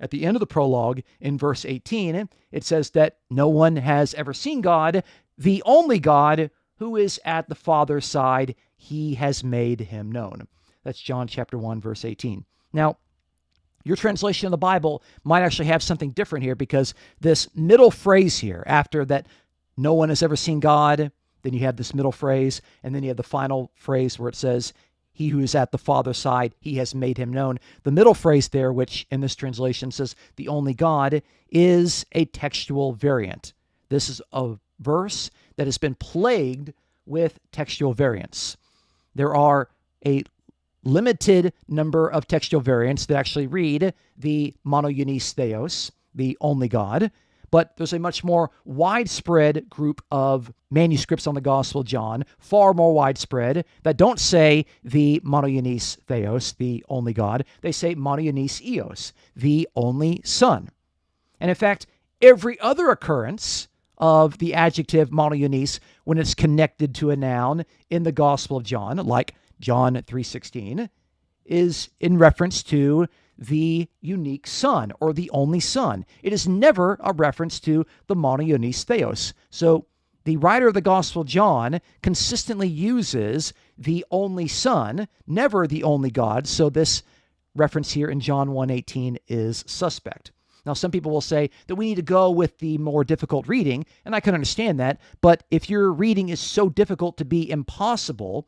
at the end of the prologue in verse 18, it says that no one has ever seen God, the only God who is at the Father's side, he has made him known. That's John chapter 1, verse 18. Now, your translation of the Bible might actually have something different here, because this middle phrase here, after that no one has ever seen God, then you have this middle phrase, and then you have the final phrase where it says, he who is at the Father's side, he has made him known. The middle phrase there, which in this translation says, the only God, is a textual variant. This is a verse that has been plagued with textual variants. There are a limited number of textual variants that actually read the monogenes theos, the only God, but there's a much more widespread group of manuscripts on the Gospel of John, far more widespread, that don't say the monogenes theos, the only God. They say monogenes eos, the only Son. And in fact, every other occurrence of the adjective monogenes when it's connected to a noun in the Gospel of John, like John 3:16, is in reference to the unique Son or the only Son. It is never a reference to the monogenes theos. So the writer of the Gospel of John consistently uses the only Son, never the only God. So this reference here in John 1:18 is suspect. Now, some people will say that we need to go with the more difficult reading, and I can understand that, but if your reading is so difficult to be impossible,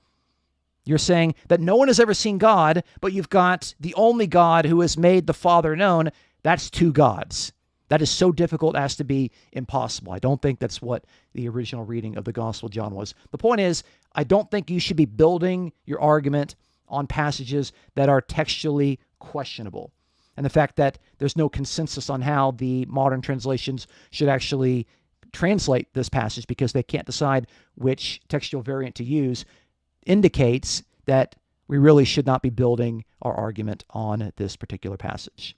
you're saying that no one has ever seen God, but you've got the only God who has made the Father known. That's two gods. That is so difficult as to be impossible. I don't think that's what the original reading of the Gospel of John was. The point is, I don't think you should be building your argument on passages that are textually questionable. And the fact that there's no consensus on how the modern translations should actually translate this passage because they can't decide which textual variant to use indicates that we really should not be building our argument on this particular passage.